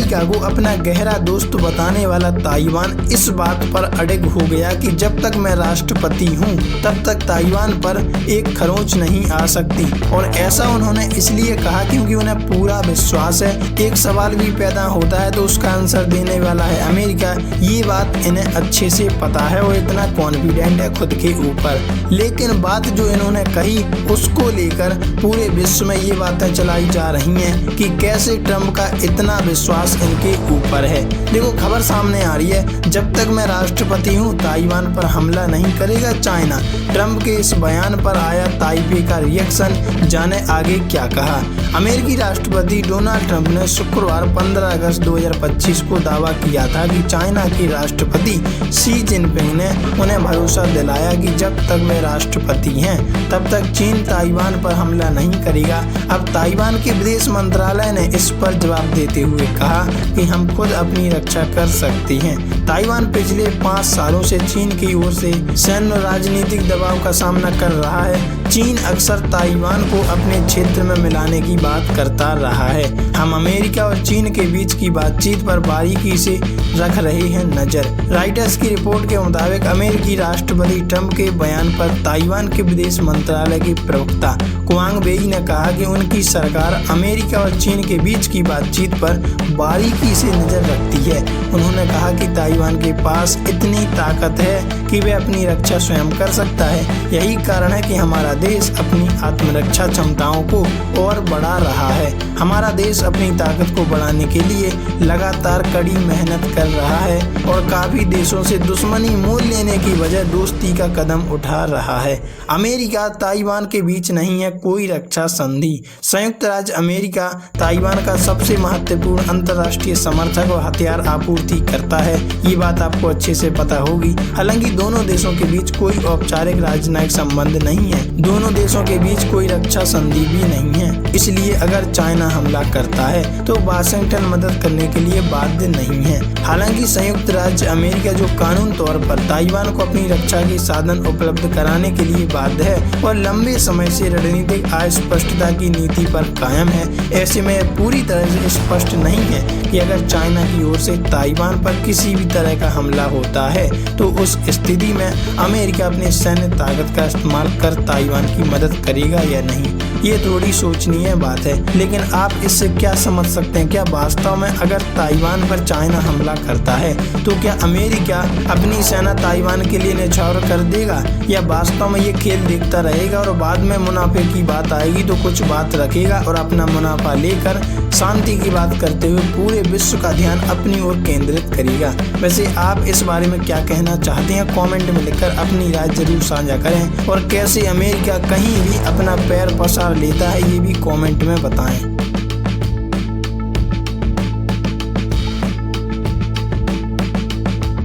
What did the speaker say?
America को अपना गहरा दोस्त बताने वाला ताइवान इस बात पर अड़िग हो गया कि जब तक मैं राष्ट्रपति हूँ तब तक ताइवान पर एक खरोंच नहीं आ सकती। और ऐसा उन्होंने इसलिए कहा क्योंकि उन्हें पूरा विश्वास है एक सवाल भी पैदा होता है तो उसका आंसर देने वाला है अमेरिका। ये बात इन्हें अच्छे से पता है और इतना कॉन्फिडेंट है खुद के ऊपर। लेकिन बात जो इन्होंने कही उसको लेकर पूरे विश्व में ये बातें चलाई जा रही हैं कि कैसे ट्रंप का इतना विश्वास इनके ऊपर है। देखो खबर सामने आ रही है, जब तक मैं राष्ट्रपति हूँ ताइवान पर हमला नहीं करेगा चाइना। ट्रंप के इस बयान पर आया ताइपे का रिएक्शन, जाने आगे क्या कहा। अमेरिकी राष्ट्रपति डोनाल्ड ट्रंप ने शुक्रवार 15 अगस्त 2025 को दावा किया था कि चाइना के राष्ट्रपति शी जिनपिंग ने उन्हें भरोसा दिलाया कि जब तक वे राष्ट्रपति हैं तब तक चीन ताइवान पर हमला नहीं करेगा। अब ताइवान के विदेश मंत्रालय ने इस पर जवाब देते हुए कहा कि हम खुद अपनी रक्षा कर सकते हैं। ताइवान पिछले 5 सालों से चीन की ओर से सैन्य और राजनीतिक दबाव का सामना कर रहा है। चीन अक्सर ताइवान को अपने क्षेत्र में मिलाने की बात करता रहा है। हम अमेरिका और चीन के बीच की बातचीत पर बारीकी से रख रहे हैं नजर। राइटर्स की रिपोर्ट के मुताबिक अमेरिकी राष्ट्रपति ट्रंप के बयान पर ताइवान के विदेश मंत्रालय के प्रवक्ता क्वांग बेई ने कहा कि उनकी सरकार अमेरिका और चीन के बीच की बातचीत पर बारीकी से नजर रखती है। उन्होंने कहा कि ताइवान के पास इतनी ताकत है कि वे अपनी रक्षा स्वयं कर सकता है। यही कारण है कि हमारा देश अपनी आत्मरक्षा क्षमताओं को और बढ़ा रहा है। हमारा देश अपनी ताकत को बढ़ाने के लिए लगातार कड़ी मेहनत कर रहा है और काफी देशों से दुश्मनी मोल लेने की वजह दोस्ती का कदम उठा रहा है। अमेरिका ताइवान के बीच नहीं है कोई रक्षा संधि। संयुक्त राज्य अमेरिका ताइवान का सबसे महत्वपूर्ण अंतर्राष्ट्रीय समर्थक और हथियार आपूर्ति करता है। ये बात आपको अच्छे से पता होगी। हालांकि दोनों देशों के बीच कोई औपचारिक राजनयिक संबंध नहीं है, दोनों देशों के बीच कोई रक्षा संधि भी नहीं है। इसलिए अगर चाइना हमला करता है तो वाशिंगटन मदद करने के लिए बाध्य नहीं है। हालांकि संयुक्त राज्य अमेरिका जो कानून तौर पर ताइवान को अपनी रक्षा के साधन उपलब्ध कराने के लिए बाध्य है और लंबे समय से रणनीतिक अस्पष्टता की नीति पर कायम है, ऐसे में पूरी तरह से स्पष्ट नहीं है कि अगर चाइना की ओर से ताइवान पर किसी भी तरह का हमला होता है तो उस स्थिति में अमेरिका अपने सैन्य ताकत का इस्तेमाल कर ताइवान की मदद करेगा या नहीं। ये थोड़ी सोचनीय बात है, लेकिन आप इससे क्या समझ सकते हैं? क्या वास्तव में अगर ताइवान पर चाइना हमला करता है तो क्या अमेरिका अपनी सेना ताइवान के लिए न्यौछावर कर देगा, या वास्तव में ये खेल देखता रहेगा और बाद में मुनाफे की बात आएगी तो कुछ बात रखेगा और अपना मुनाफा लेकर शांति की बात करते हुए पूरे विश्व का ध्यान अपनी ओर केंद्रित करेगा? वैसे आप इस बारे में क्या कहना चाहते हैं? कमेंट में लिखकर अपनी राय जरूर साझा करें और कैसे अमेरिका कहीं भी अपना पैर पसार लेता है ये भी कमेंट में बताएं।